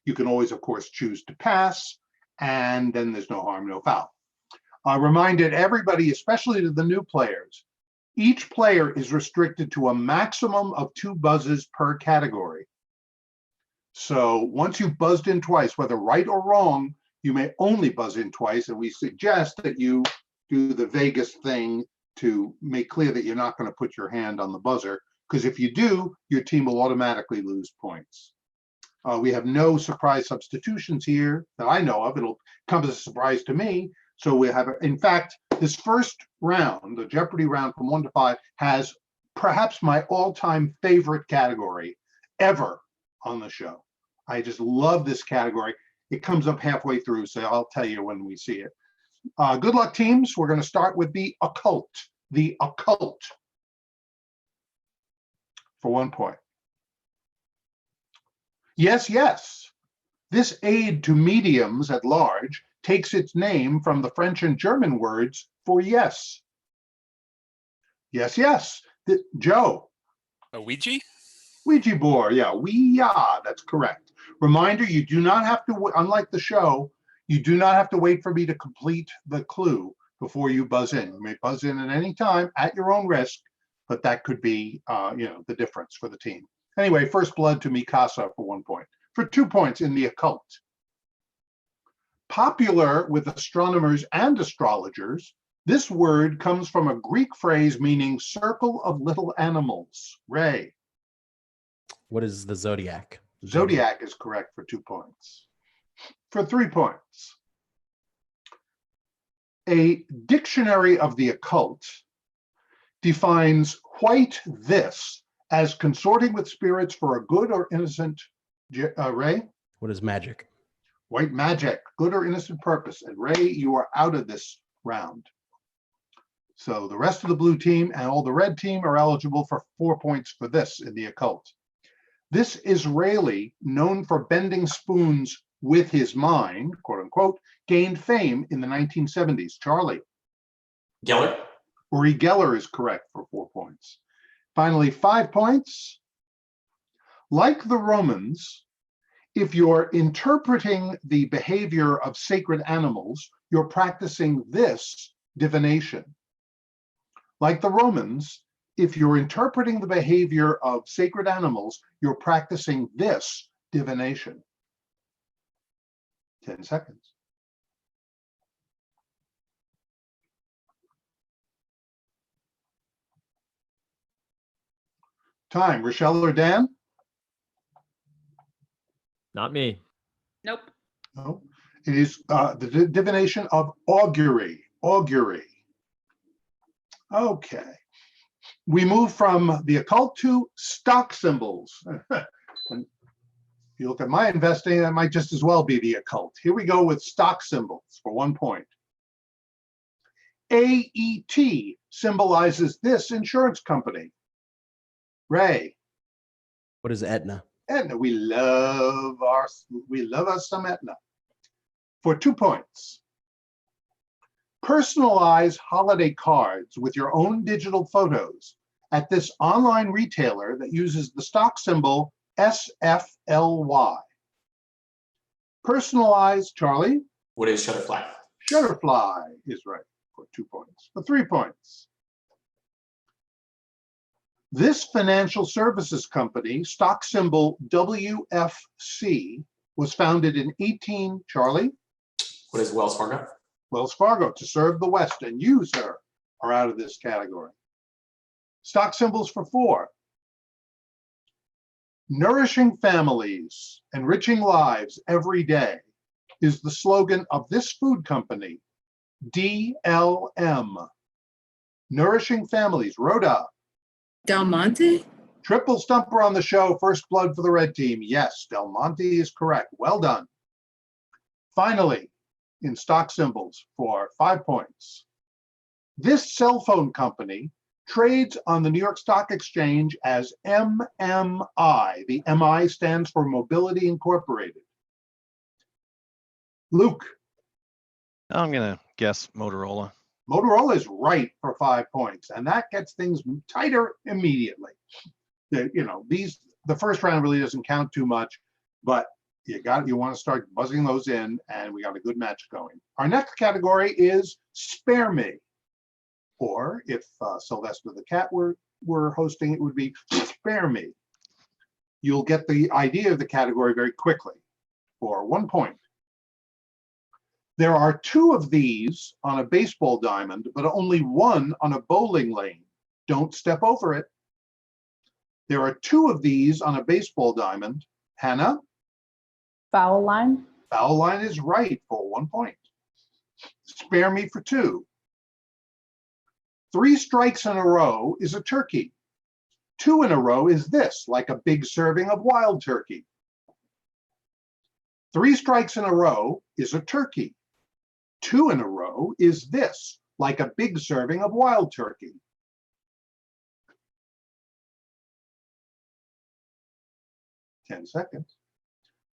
You can always, of course, choose to pass, and then there's no harm, no foul. I reminded everybody, especially to the new players, each player is restricted to a maximum of 2 buzzes per category. So once you've buzzed in twice, whether right or wrong, you may only buzz in twice, and we suggest that you do the Vegas thing to make clear that you're not going to put your hand on the buzzer, because if you do, your team will automatically lose points. We have no surprise substitutions here that I know of. It'll come as a surprise to me. So we have, in fact, this first round, the Jeopardy round from 1 to 5, has perhaps my all-time favorite category ever on the show. I just love this category. It comes up halfway through, so I'll tell you when we see it. Good luck, teams. We're going to start with the occult. The occult for 1 point. Yes, yes. This aid to mediums at large takes its name from the French and German words for yes. Yes, yes. Joe. A Ouija? Ouija board, yeah, Ouija, that's correct. Reminder, you do not have to, unlike the show, you do not have to wait for me to complete the clue before you buzz in. You may buzz in at any time at your own risk, but that could be, the difference for the team. Anyway, first blood to Mikasa for 1 point. For 2 points in the occult. Popular with astronomers and astrologers, this word comes from a Greek phrase meaning circle of little animals. Ray. What is the zodiac? Zodiac is correct for 2 points. For 3 points. A dictionary of the occult defines white this as consorting with spirits for a good or innocent, Ray? What is magic? White magic, good or innocent purpose. And Ray, you are out of this round. So the rest of the blue team and all the red team are eligible for 4 points for this in the occult. This Israeli, known for bending spoons with his mind, quote unquote, gained fame in the 1970s. Charlie. Geller. Uri Geller is correct for 4 points. Finally, 5 points. Like the Romans, if you're interpreting the behavior of sacred animals, you're practicing this divination. Like the Romans, if you're interpreting the behavior of sacred animals, you're practicing this divination. 10 seconds. Time. Rochelle or Dan? Not me. Nope. No. It is the divination of augury. Augury. Okay. We move from the occult to stock symbols. And if you look at my investing, that might just as well be the occult. Here we go with stock symbols for 1 point. AET symbolizes this insurance company. Ray. What is Aetna? Aetna, we love us some Aetna. For 2 points. Personalize holiday cards with your own digital photos at this online retailer that uses the stock symbol SFLY. Personalize, Charlie. What is Shutterfly? Shutterfly is right for 2 points. For 3 points. This financial services company, stock symbol WFC, was founded in Charlie? What is Wells Fargo? Wells Fargo, to serve the West, and you, sir, are out of this category. Stock symbols for 4. Nourishing families, enriching lives every day is the slogan of this food company, DLM. Nourishing families. Rhoda. Del Monte? Triple stumper on the show. First blood for the red team. Yes, Del Monte is correct. Well done. Finally, in stock symbols for 5 points. This cell phone company trades on the New York Stock Exchange as MMI. The MI stands for Mobility Incorporated. Luke. I'm going to guess Motorola. Motorola is right for 5 points, and that gets things tighter immediately. The first round really doesn't count too much, but You want to start buzzing those in, and we got a good match going. Our next category is Spare Me. Or if Sylvester the Cat were hosting, it would be Spare Me. You'll get the idea of the category very quickly for 1 point. There are 2 of these on a baseball diamond, but only 1 on a bowling lane. Don't step over it. There are 2 of these on a baseball diamond. Hannah? Foul line. Foul line is right for 1 point. Spare me for 2. 3 strikes in a row is a turkey. 2 in a row is this, like a big serving of wild turkey. 3 strikes in a row is a turkey. 2 in a row is this, like a big serving of wild turkey. Ten seconds.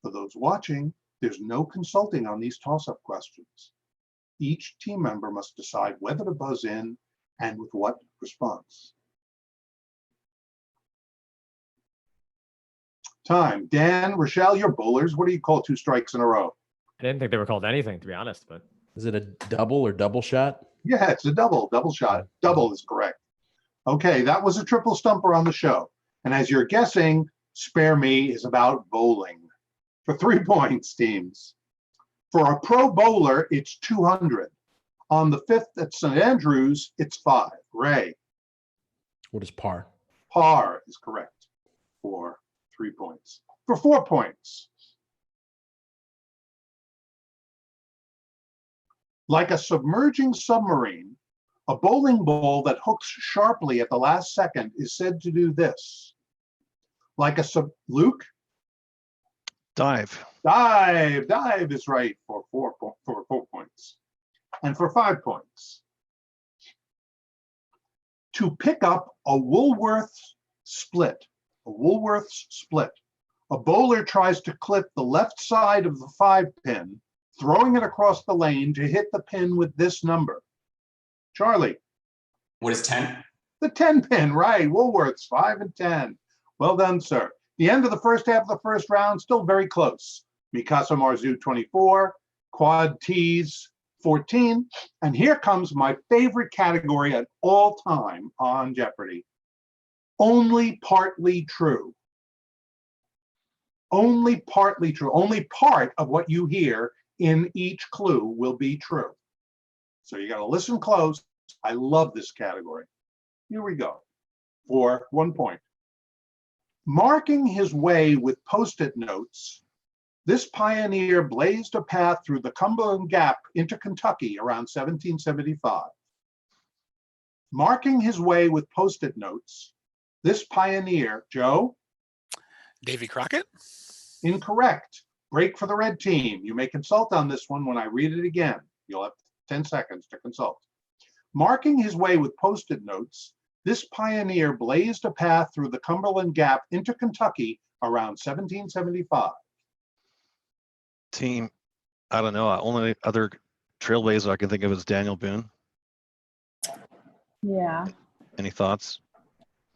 For those watching, there's no consulting on these toss-up questions. Each team member must decide whether to buzz in and with what response. Time. Dan, Rochelle, you're bowlers. What do you call 2 strikes in a row? I didn't think they were called anything, to be honest, but Is it a double or double shot? Yeah, it's a double shot. Double is correct. Okay, that was a triple stumper on the show. And as you're guessing, Spare Me is about bowling. For 3 points, teams. For a pro bowler, it's 200. On the 5th at St. Andrews, it's 5. Ray, What is par? par is correct for 3 points. For 4 points. Like a submerging submarine, a bowling ball that hooks sharply at the last second is said to do this. Like a Luke? Dive. Dive is right for 4 points. And for 5 points. To pick up a Woolworth's split, a bowler tries to clip the left side of the 5 pin, throwing it across the lane to hit the pin with this number. Charlie. What is 10? The 10 pin, right. Woolworths, 5 and 10. Well done, sir. The end of the first half of the first round, still very close. Mikasa Marzu 24, Quad T's 14. And here comes my favorite category at all time on Jeopardy. Only partly true. Only partly true. Only part of what you hear in each clue will be true. So you got to listen close. I love this category. Here we go. For 1 point. Marking his way with Post-it notes, this pioneer blazed a path through the Cumberland Gap into Kentucky around 1775. Marking his way with Post-it notes, this pioneer, Joe? Davy Crockett? Incorrect. Break for the red team. You may consult on this one when I read it again. You'll have 10 seconds to consult. Marking his way with Post-it notes, this pioneer blazed a path through the Cumberland Gap into Kentucky around 1775. Team, I don't know. Only other trailblazer I can think of is Daniel Boone. Yeah. Any thoughts?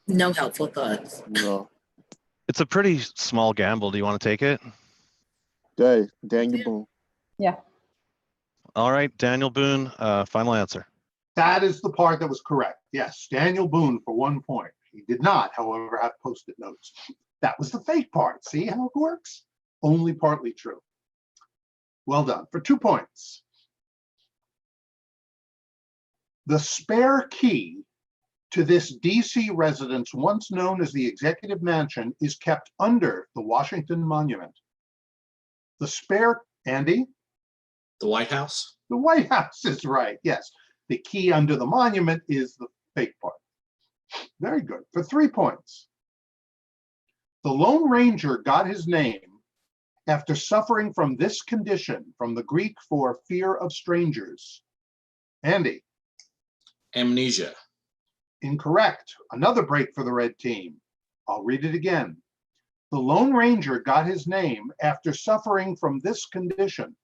No helpful thoughts. No. It's a pretty small gamble. Do you want to take it? Daniel Boone. Yeah. All right, Daniel Boone, final answer. That is the part that was correct. Yes, Daniel Boone for 1 point. He did not, however, have Post-it notes. That was the fake part. See how it works? Only partly true. Well done. For 2 points. The spare key to this DC residence, once known as the Executive Mansion, is kept under the Washington Monument. The spare, Andy? The White House? The White House is right, yes. The key under the monument is the fake part. Very good. For 3 points. The Lone Ranger got his name after suffering from this condition, from the Greek for fear of strangers. Andy? Amnesia. Incorrect. Another break for the red team. I'll read it again. The Lone Ranger got his name after suffering from this condition,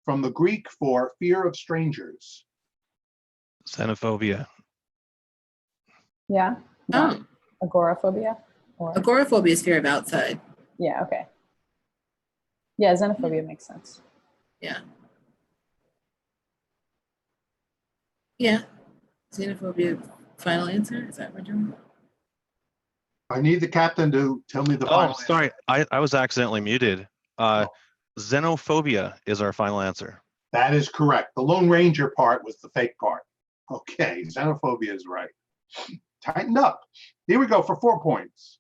from the Greek for fear of strangers. Xenophobia. Yeah. No. Oh, Agoraphobia? Or agoraphobia is fear of outside. yeah, okay. Yeah, xenophobia makes sense. Yeah. Yeah. Xenophobia, final answer? Is that what we're doing? I need the captain to tell me the Oh, final sorry. answer. I was accidentally muted. Xenophobia is our final answer. That is correct. The Lone Ranger part was the fake part. Okay, xenophobia is right. Tightened up. Here we go for 4 points.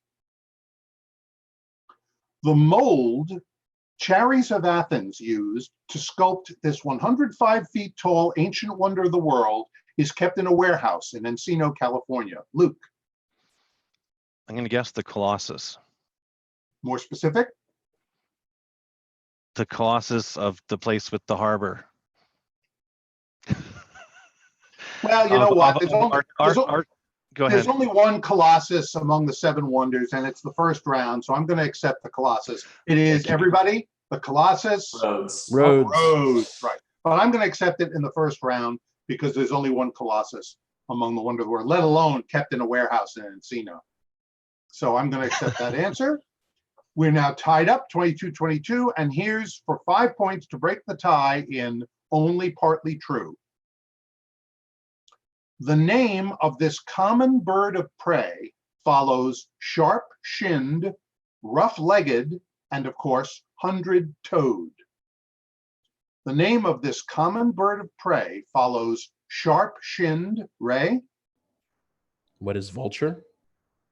The mold Charis of Athens used to sculpt this 105 feet tall ancient wonder of the world is kept in a warehouse in Encino, California. Luke, I'm going to guess the Colossus. more specific? The Colossus of the place with the harbor. Well, you know what? Go There's ahead. only one Colossus among the 7 wonders, and it's the first round, so I'm going to accept the Colossus. It is, everybody, the Colossus Rhodes. of Rhodes, right. But I'm going to accept it in the first round because there's only one Colossus among the wonder of the world, let alone kept in a warehouse in Encino. So I'm going to accept that answer. We're now tied up 22-22, and here's for 5 points to break the tie in only partly true. The name of this common bird of prey follows sharp-shinned, rough-legged, and of course, hundred-toed. The name of this common bird of prey follows sharp-shinned, Ray? What is vulture?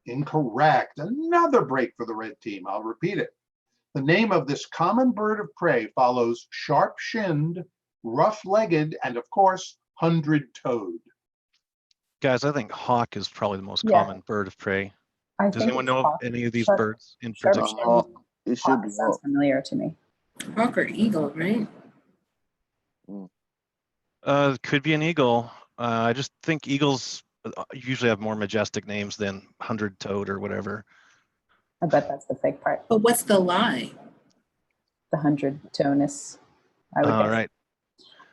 Incorrect. Another break for the red team. I'll repeat it. The name of this common bird of prey follows sharp-shinned, rough-legged, and of course, hundred-toed. Guys, I think hawk is probably the most Yeah. common bird of prey. I Does think anyone it's know of hawk. any of these Sharp- birds in sharp particular? shin. Hawk. It should Hawk be sounds hawk. familiar to me. Hawk or eagle, right? Could be an eagle. I just think eagles usually have more majestic names than hundred-toed or whatever. I bet that's the fake part. But what's the lie? The 100-tonus. I would All guess. right.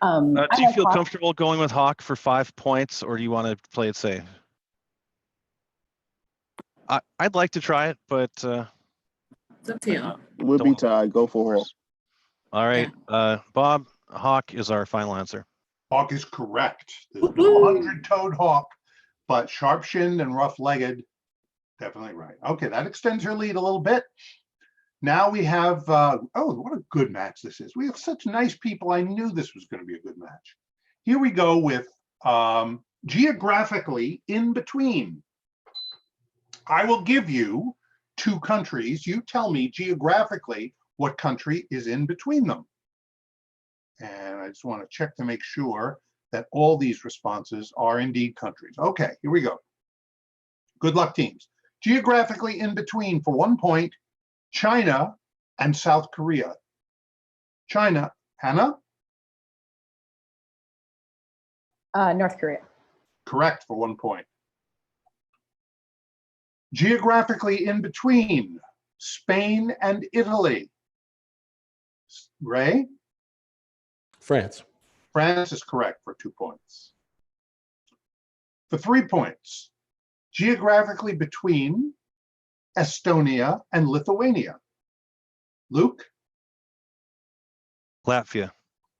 I Do you like feel hawk. comfortable going with hawk for 5 points, or do you want to play it safe? I'd like to try it, but It's up to you. We'll don't be wanna- tied. Go for hawk. all right. Bob, hawk is our final answer. Hawk is correct. There's no hundred-toed hawk, but sharp-shinned and rough-legged, definitely right. Okay, that extends your lead a little bit. Now we have, oh, what a good match this is. We have such nice people. I knew this was going to be a good match. Here we go with geographically in between. I will give you 2 countries. You tell me geographically what country is in between them. And I just want to check to make sure that all these responses are indeed countries. Okay, here we go. Good luck, teams. Geographically in between for 1 point, China and South Korea. China, Hannah? North Korea. Correct for 1 point. Geographically in between, Spain and Italy. Ray? France. France is correct for 2 points. For 3 points, geographically between Estonia and Lithuania. Luke? Latvia.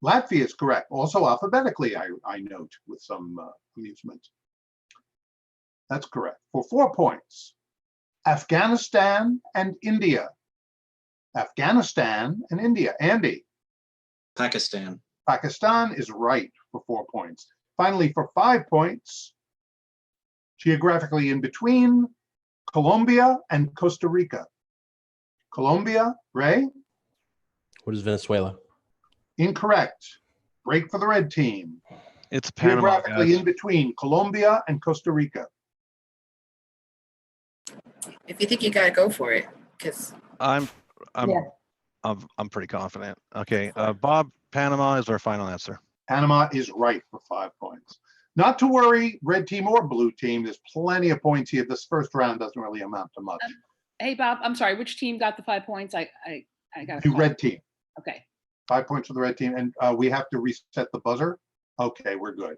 Latvia is correct. Also alphabetically, I note with some amusement. That's correct. For 4 points, Afghanistan and India. Afghanistan and India. Andy? Pakistan. Pakistan is right for 4 points. Finally, for 5 points, geographically in between, Colombia and Costa Rica. Colombia, Ray? What is Venezuela? Incorrect. Break for the red team. It's Panama, Geographically guys. in between Colombia and Costa Rica. If you think you gotta go for it, because I'm Yeah. pretty confident. Okay, Bob, Panama is our final answer. Panama is right for 5 points. Not to worry, red team or blue team. There's plenty of points here. This first round doesn't really amount to much. Hey, Bob, I'm sorry, which team got the 5 points? I got The red team. Okay. 5 points for the red team. And we have to reset the buzzer. Okay, we're good.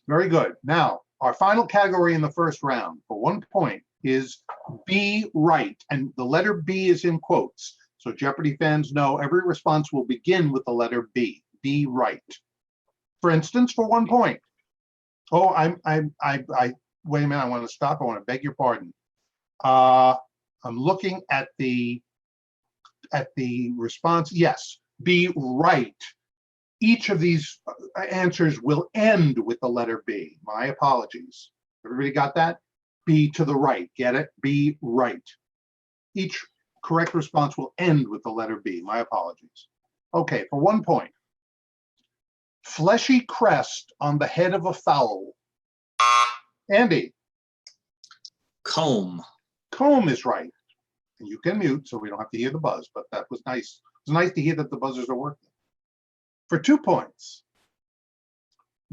Very good. Now, our final category in the first round for 1 point is be right. And the letter B is in quotes. So Jeopardy fans know every response will begin with the letter B. Be right. For instance, for 1 point. Oh, I wait a minute. I want to stop. I want to beg your pardon. I'm looking at the response. Yes, be right. Each of these answers will end with the letter B. My apologies. Everybody got that? B to the right. Get it? Be right. Each correct response will end with the letter B. My apologies. Okay, for 1 point. Fleshy crest on the head of a fowl. Andy. Comb. Comb is right. And you can mute so we don't have to hear the buzz, but that was nice. It was nice to hear that the buzzers are working. For 2 points.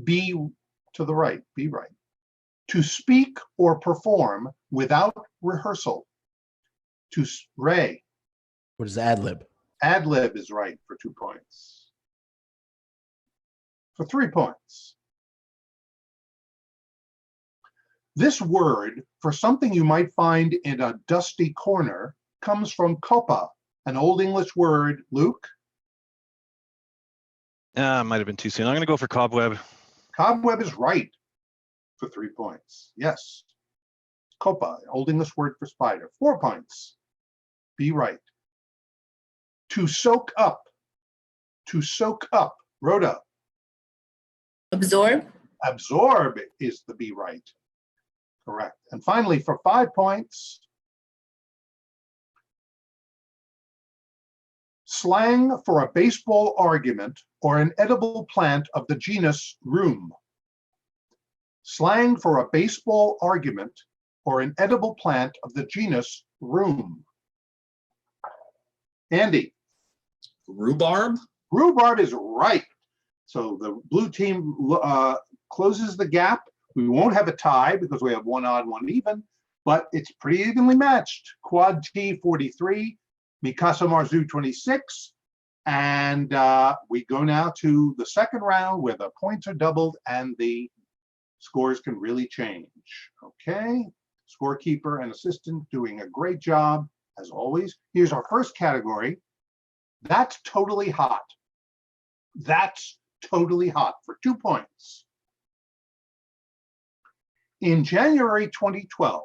Be to the right. Be right. To speak or perform without rehearsal. Ray. What is ad lib? Ad lib is right for 2 points. For 3 points. This word for something you might find in a dusty corner comes from copa, an Old English word. Luke? Might have been too soon. I'm going to go for cobweb. Cobweb is right for 3 points. Yes. Copa, Old English word for spider. 4 points. Be right. To soak up. To soak up. Rhoda. Absorb. Absorb is the be right. Correct. And finally, for 5 points, slang for a baseball argument or an edible plant of the genus Rheum. Slang for a baseball argument or an edible plant of the genus Rheum. Andy. Rhubarb. Rhubarb is right. So the blue team closes the gap. We won't have a tie because we have 1 odd, 1 even, but it's pretty evenly matched. Quad T 43, Mikasa Marzu 26, and we go now to the second round where the points are doubled and the scores can really change. Okay, scorekeeper and assistant doing a great job as always. Here's our first category. That's totally hot. That's totally hot for 2 points. In January 2012,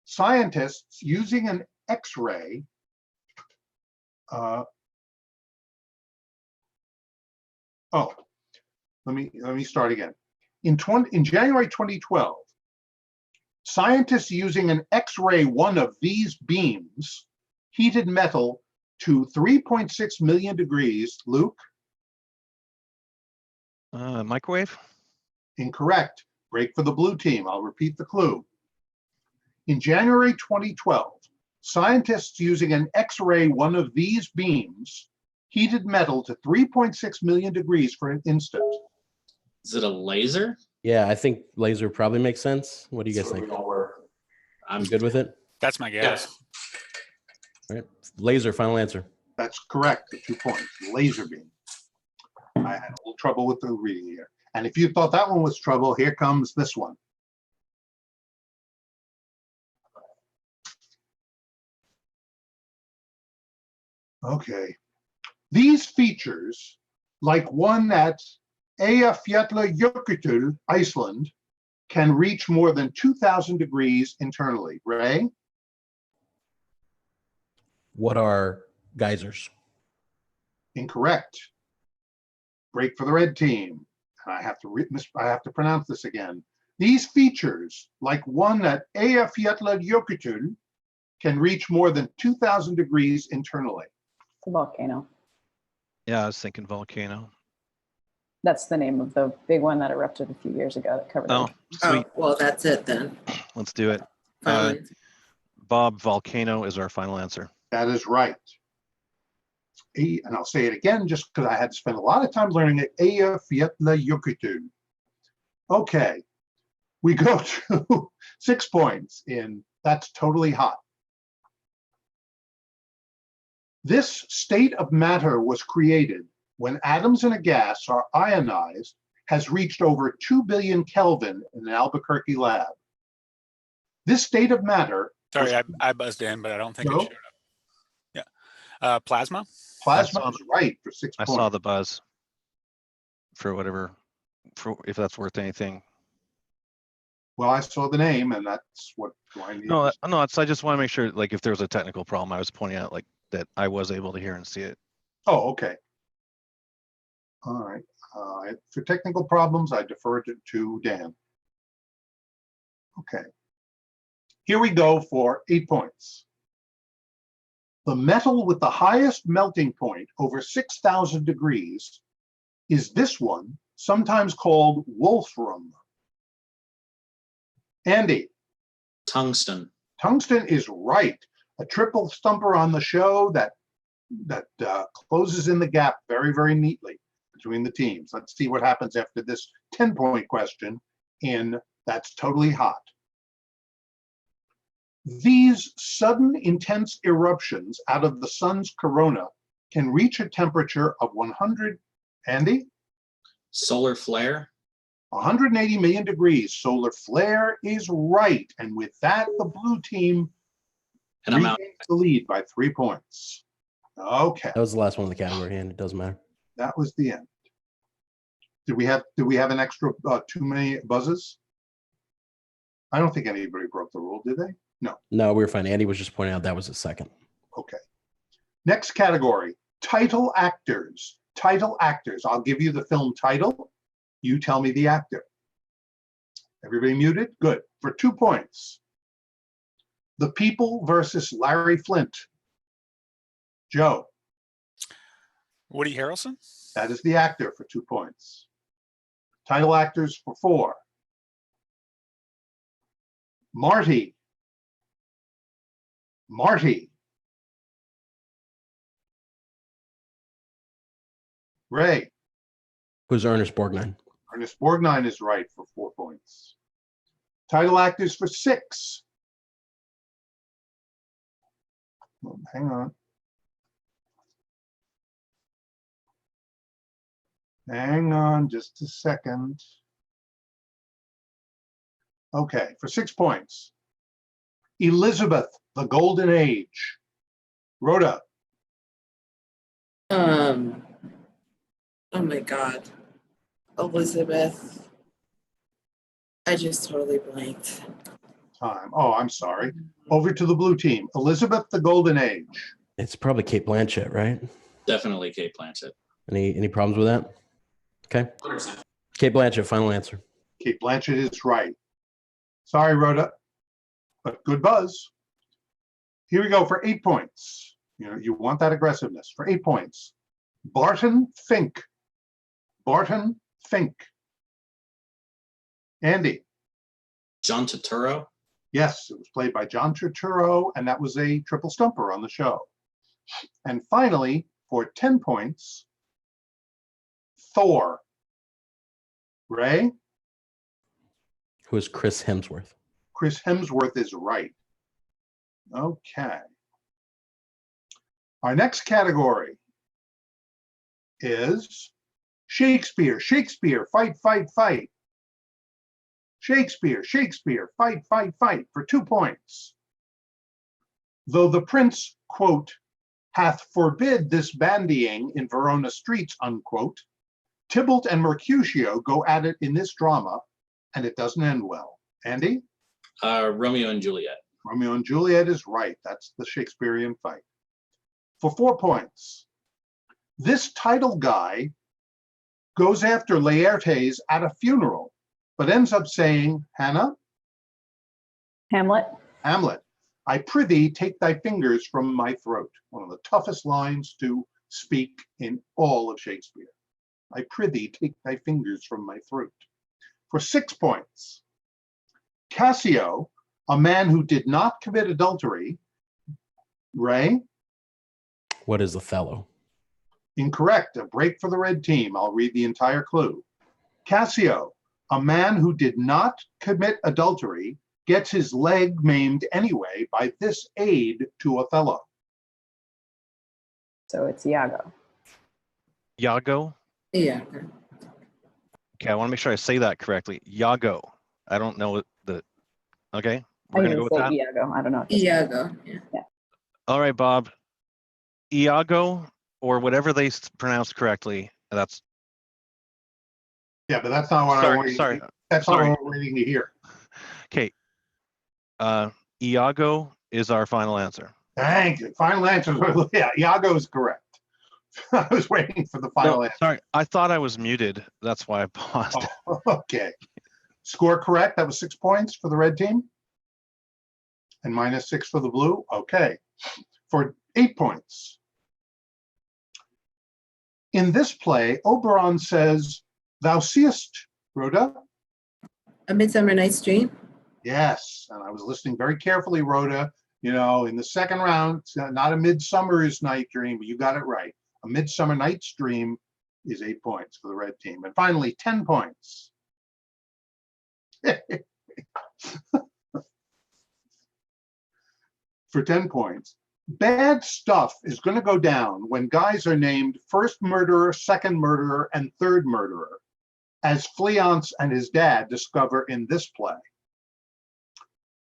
scientists using an X-ray let me start again. In January 2012, scientists using an X-ray one of these beams heated metal to 3.6 million degrees. Luke? Microwave? Incorrect. Break for the blue team. I'll repeat the clue. In January 2012, scientists using an X-ray one of these beams heated metal to 3.6 million degrees for an instant. Is it a laser? Yeah, I think laser probably makes sense. What do you guys think? I'm Good with it? That's my guess. All right. Laser, final answer. That's correct. The 2 points. Laser beam. I had a little trouble with the reading here. And if you thought that one was trouble, here comes this one. Okay. These features, like one at Eyjafjallajökull, Iceland, can reach more than 2,000 degrees internally. Ray? What are geysers? Incorrect. Break for the red team. And I have to pronounce this again. These features, like one at Eyjafjallajökull, can reach more than 2,000 degrees internally. It's a volcano. Yeah, I was thinking volcano. That's the name of the big one that erupted a few years ago that covered Oh, it. sweet. Oh, well, that's it then. Let's do it. Final answer. Bob, volcano is our final answer. That is right. And I'll say it again just because I had to spend a lot of time learning it. Eyjafjallajökull. Okay, we go to 6 points in That's Totally Hot. This state of matter was created when atoms in a gas are ionized, has reached over 2 billion Kelvin in an Albuquerque lab. This state of matter. Sorry, I buzzed in, but I don't think it No? showed up. Yeah. Plasma. Plasma saw is right for 6 I points. saw the buzz for whatever, for if that's worth anything. Well, I saw the name, and that's what I need. No, no, it's, I just want to make sure, like, if there was a technical problem, I was pointing out like that I was able to hear and see it. Oh, okay. All right. For technical problems, I deferred it to Dan. Okay. Here we go for 8 points. The metal with the highest melting point over 6,000 degrees is this one, sometimes called wolfram. Andy. Tungsten. Tungsten is right. A triple stumper on the show that closes in the gap very, very neatly between the teams. Let's see what happens after this 10-point question in That's Totally Hot. These sudden intense eruptions out of the sun's corona can reach a temperature of 100, Andy? Solar flare. 180 million degrees. Solar flare is right. And with that, the blue team And I'm out. regains the lead by 3 points. Okay, That was the last one in the category, and it doesn't matter. that was the end. Did we have an extra too many buzzes? I don't think anybody broke the rule, did they? No. No, we were fine. Andy was just pointing out that was his second. Okay. Next category, title actors. Title actors. I'll give you the film title. You tell me the actor. Everybody muted? Good. For 2 points. The People versus Larry Flint. Joe. Woody Harrelson. That is the actor for 2 points. Title actors for 4. Marty. Marty. Ray. Who's Ernest Borgnine? Ernest Borgnine is right for 4 points. Title actors for 6. Oh, hang on. Hang on just a second. Okay, for 6 points. Elizabeth, the Golden Age. Rhoda. Oh my God. Elizabeth. I just totally blanked. Time. Oh, I'm sorry. Over to the blue team. Elizabeth, the Golden Age. It's probably Kate Blanchett, right? Definitely Kate Blanchett. Any problems with that? Okay. 100%. Kate Blanchett, final answer. Kate Blanchett is right. Sorry, Rhoda, but good buzz. Here we go for 8 points. You want that aggressiveness. For 8 points. Barton Fink. Barton Fink. Andy. John Turturro. Yes, it was played by John Turturro, and that was a triple stumper on the show. And finally, for 10 points, Thor. Ray? Who is Chris Hemsworth? Chris Hemsworth is right. Okay. Our next category is Shakespeare. Shakespeare, fight, fight, fight. Shakespeare, Shakespeare, fight, fight, fight for 2 points. Though the prince, quote, hath forbid this bandying in Verona streets, unquote, Tybalt and Mercutio go at it in this drama, and it doesn't end well. Andy? Romeo and Juliet. Romeo and Juliet is right. That's the Shakespearean fight. For 4 points. This title guy goes after Laertes at a funeral, but ends up saying, Hannah? Hamlet. Hamlet. I prithee take thy fingers from my throat. One of the toughest lines to speak in all of Shakespeare. I prithee take thy fingers from my throat. For 6 points. Cassio, a man who did not commit adultery. Ray? What is Othello? Incorrect. A break for the red team. I'll read the entire clue. Cassio, a man who did not commit adultery, gets his leg maimed anyway by this aid to Othello. So it's Iago. Iago? Yeah. Okay, I want to make sure I say that correctly. Iago. I don't know the. Okay, we're I gonna go usually with say that. Iago. I don't know. Iago. Yeah. All right, Bob. Iago or whatever they pronounced correctly. That's Yeah, but that's not what I want. sorry. That's sorry. not what we're waiting to hear. Okay. Iago is our final answer. Thank you. Final answer. Yeah, Iago is correct. I was waiting for the final No, answer. sorry, I thought I was muted. That's why I paused. Oh, okay. Score correct. That was 6 points for the red team. And -6 for the blue. Okay. For 8 points. In this play, Oberon says, "Thou seest, Rhoda." A Midsummer Night's Dream. Yes. And I was listening very carefully, Rhoda. You know, in the second round, it's not a Midsummer's Night Dream, but you got it right. A Midsummer Night's Dream is 8 points for the red team. And finally, 10 points. For 10 points. Bad stuff is going to go down when guys are named first murderer, second murderer, and third murderer, as Fleance and his dad discover in this play.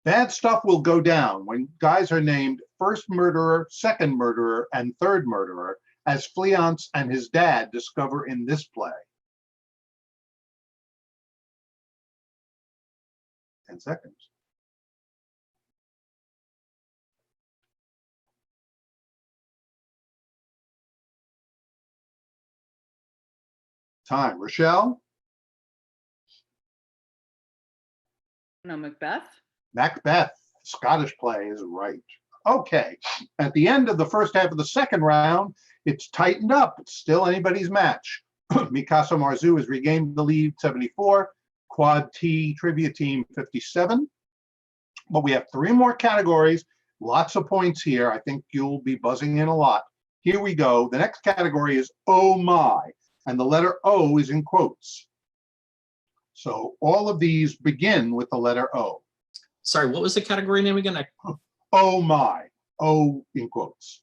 Bad stuff will go down when guys are named first murderer, second murderer, and third murderer, as Fleance and his dad discover in this play. 10 seconds. Time. Rochelle? No, Macbeth. Macbeth, Scottish play, is right. Okay. At the end of the first half of the second round, it's tightened up. It's still anybody's match. Mikasa Marzu has regained the lead, 74. Quad T trivia team, 57. But we have 3 more categories. Lots of points here. I think you'll be buzzing in a lot. Here we go. The next category is Oh My, and the letter O is in quotes. So all of these begin with the letter O. Sorry, what was the category name again? Oh my, O in quotes.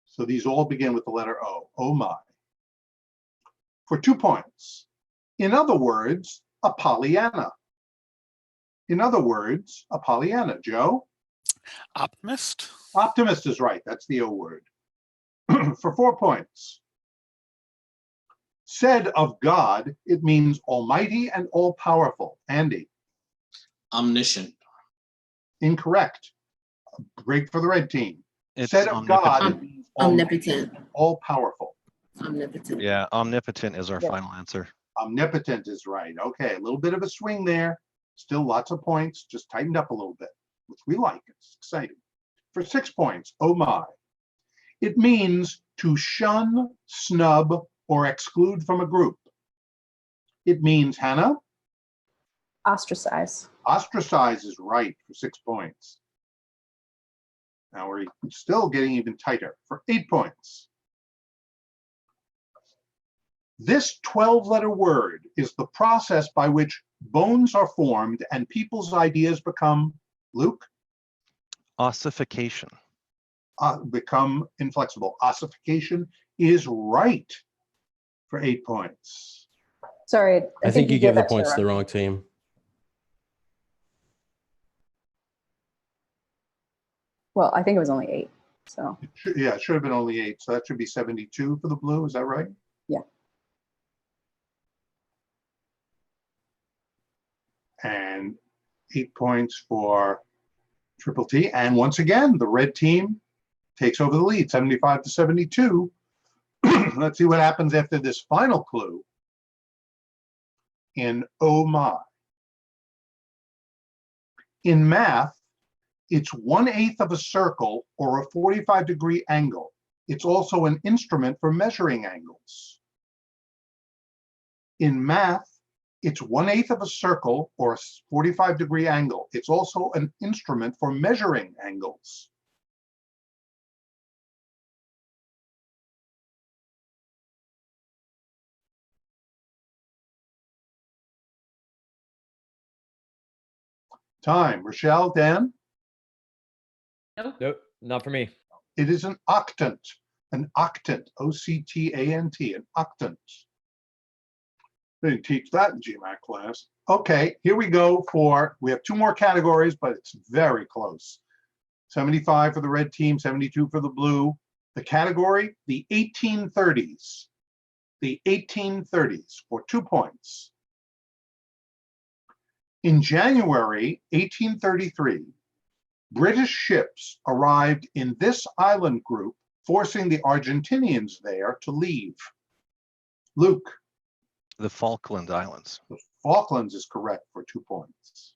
So these all begin with the letter O. Oh my. For 2 points. In other words, a Pollyanna. In other words, a Pollyanna. Joe? Optimist. Optimist is right. That's the O word. For 4 points. Said of God, it means almighty and all-powerful. Andy? Omniscient. Incorrect. Great for the red team. It's Said of God, omnipotent. it means Omnipotent. all-powerful. Omnipotent. Yeah, omnipotent is our Yeah. final answer. Omnipotent is right. Okay, a little bit of a swing there. Still lots of points, just tightened up a little bit, which we like. It's exciting. For 6 points, oh my. It means to shun, snub, or exclude from a group. It means, Hannah? Ostracize. Ostracize is right for 6 points. Now we're still getting even tighter for 8 points. This 12-letter word is the process by which bones are formed and people's ideas become, Luke? Ossification. Become inflexible. Ossification is right for 8 points. Sorry, I think you gave the that to points to the wrong- wrong team. Well, I think it was only 8. So Yeah, it should have been only 8, so that should be 72 for the blue. Is that right? Yeah. And 8 points for Triple T. And once again, the red team takes over the lead, 75 to 72. Let's see what happens after this final clue in Oh My. In math, it's 1/8 of a circle or a 45-degree angle. It's also an instrument for measuring angles. In math, it's 1/8 of a circle or a 45-degree angle. It's also an instrument for measuring angles. Time. Rochelle, Dan? Nope, not for me. It is an octant, O-C-T-A-N-T, an octant. They didn't teach that in GMAT class. Okay, here we go we have 2 more categories, but it's very close. 75 for the red team, 72 for the blue. The category, the 1830s. The 1830s for 2 points. In January 1833, British ships arrived in this island group, forcing the Argentinians there to leave. Luke, The Falkland Islands. the Falklands is correct for 2 points.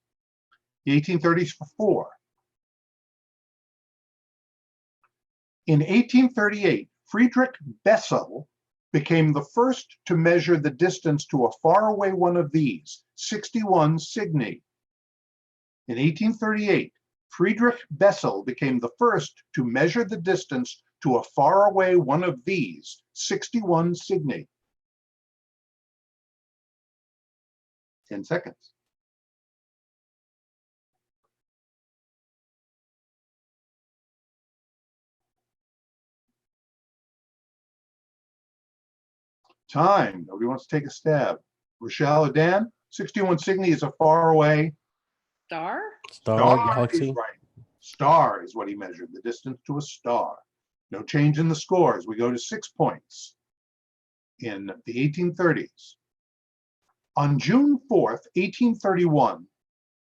The 1830s for 4. In 1838, Friedrich Bessel became the first to measure the distance to a faraway one of these, 61 Cygni. In 1838, Friedrich Bessel became the first to measure the distance to a faraway one of these, 61 Cygni. 10 seconds. Time. Nobody wants to take a stab. Rochelle or Dan? 61 Cygni is a faraway Star? Star, is galaxy. right. Star is what he measured, the distance to a star. No change in the scores. We go to 6 points in the 1830s. On June 4th, 1831,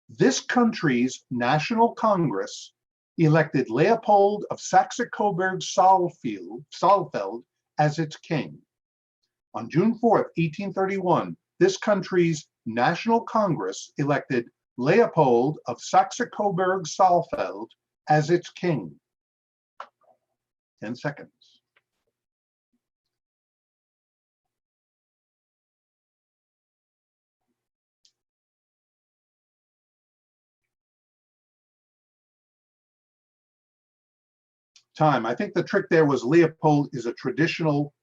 this country's National Congress elected Leopold of Saxe-Coburg-Saalfeld as its king. On June 4th, 1831, this country's National Congress elected Leopold of Saxe-Coburg-Saalfeld as its king. 10 seconds. Time. I think the trick there was Leopold is a traditional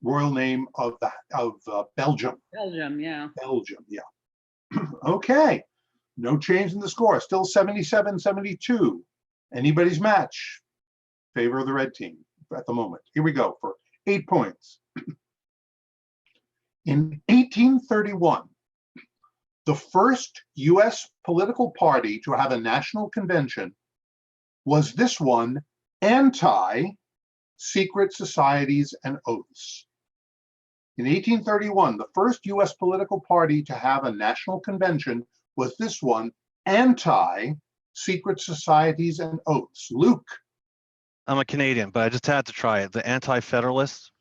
royal name of Belgium. Belgium, yeah. Belgium, yeah. Okay, no change in the score. Still 77-72. Anybody's match. Favor of the red team at the moment. Here we go for 8 points. In 1831, the first US political party to have a national convention was this one, anti-secret societies and oaths. In 1831, the first US political party to have a national convention was this one, anti-secret societies and oaths. Luke. I'm a Canadian, but I just had to try it. The Anti-Federalists.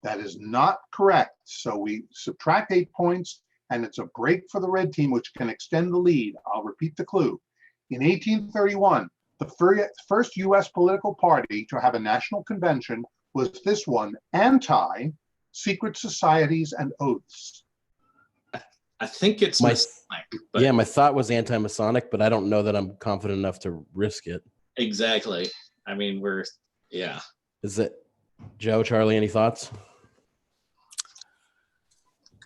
That is not correct. So we subtract 8 points, and it's a break for the red team, which can extend the lead. I'll repeat the clue. In 1831, the first US political party to have a national convention was this one, anti-secret societies and oaths. I think it's My- Masonic, but Yeah, my thought was anti-Masonic, but I don't know that I'm confident enough to risk it. exactly. I mean, yeah. Is it Joe, Charlie, any thoughts?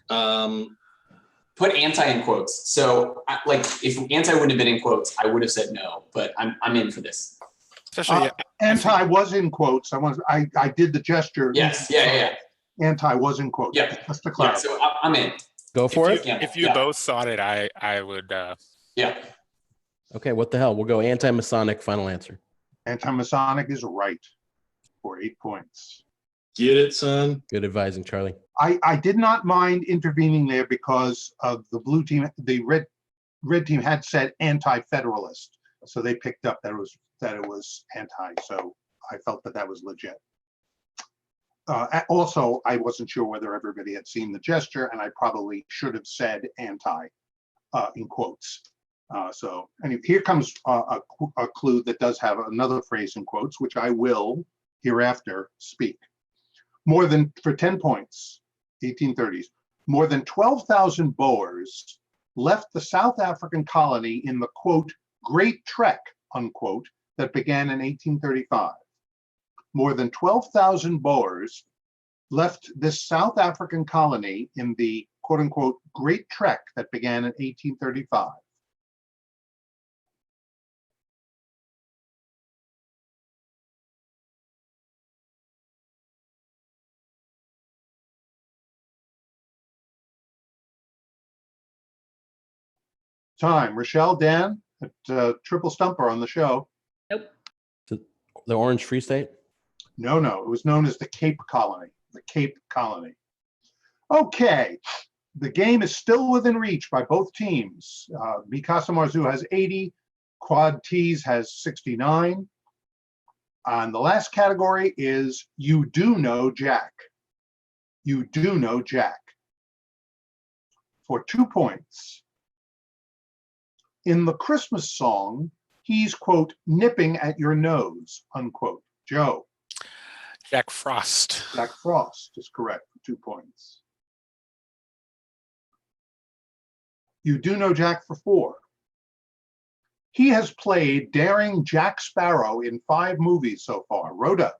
Put anti in quotes. So if anti wouldn't have been in quotes, I would have said no, but I'm in for this. Especially, Anti was in quotes. I did the gesture. Yes. Yeah. Anti was in quotes. Yeah. Just to Yeah. clarify. So I'm in. Go for it. Yeah, if you yeah. both thought it, I would. Yeah. Okay, what the hell? We'll go anti-Masonic, final answer. Anti-Masonic is right for 8 points. Get it, son. Good advising, Charlie. I did not mind intervening there because of the blue team. The red team had said anti-federalist, so they picked up that it was anti. So I felt that was legit. Also, I wasn't sure whether everybody had seen the gesture, and I probably should have said anti in quotes. So anyway, here comes a clue that does have another phrase in quotes, which I will hereafter speak. For 10 points, 1830s, more than 12,000 Boers left the South African colony in the, quote, Great Trek, unquote, that began in 1835. More than 12,000 Boers left this South African colony in the, quote unquote, Great Trek that began in 1835. Time. Rochelle, Dan, at Triple Stumper on the show. Nope. The Orange Free State? No, it was known as the Cape Colony, the Cape Colony. Okay, the game is still within reach by both teams. Mikasa Marzu has 80, Quad T's has 69. And the last category is You Do Know Jack. You Do Know Jack. For 2 points. In the Christmas song, he's, quote, nipping at your nose, unquote. Joe. Jack Frost. Jack Frost is correct for 2 points. You Do Know Jack for 4. He has played daring Jack Sparrow in 5 movies so far. Rhoda.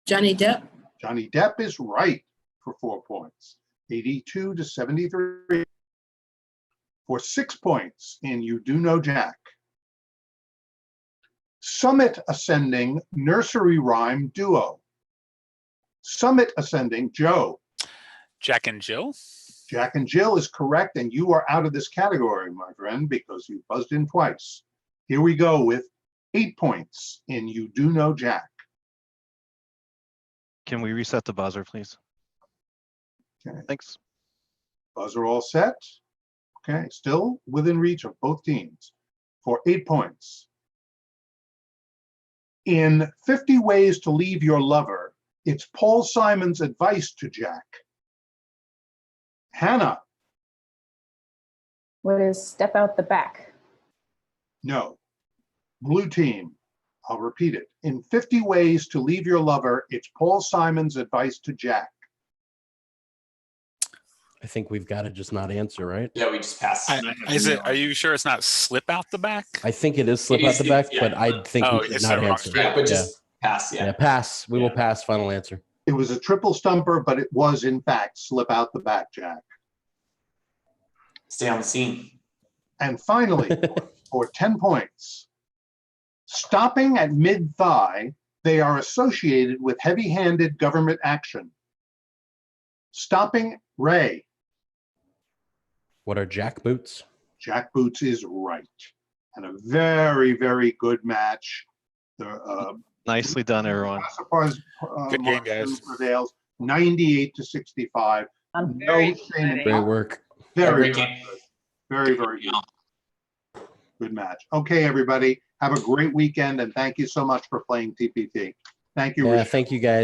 Johnny Depp. Johnny Depp is right for 4 points. 82 to 73. For 6 points in You Do Know Jack. Summit Ascending nursery rhyme duo. Summit Ascending, Joe. Jack and Jill. Jack and Jill is correct, and you are out of this category, my friend, because you buzzed in twice. Here we go with 8 points in You Do Know Jack. Can we reset the buzzer, please? Okay. Thanks. Buzzer all set. Okay, still within reach of both teams for 8 points. In 50 Ways to Leave Your Lover, it's Paul Simon's advice to Jack. Hannah. What is Step Out the Back? No. Blue team. I'll repeat it. In 50 Ways to Leave Your Lover, it's Paul Simon's advice to Jack. I think we've got to just not answer, right? Yeah, we just passed. Are you sure it's not slip out the back? I think it is slip It out is the the- back, yeah. but I think Oh, we should it's not the wrong answer. spelling. Yeah, but just pass. Yeah, Yeah. pass. We will Yeah. pass. Final answer. It was a triple stumper, but it was in fact Slip Out the Back, Jack. Stay on the scene. And finally, for 10 points, stopping at mid-thigh, they are associated with heavy-handed government action. Stopping, Ray. What are jack boots? Jack Boots is right. And a very, very good match. The Nicely done, everyone. Classifiers, Good game, Marzu guys. prevails 98 to 65. I'm No very shame in Great work. Very, Great very game. good. Very, very good. Good match. Okay, everybody, have a great weekend, and thank you so much for playing TPT. Thank you. Yeah, Rich. thank you guys.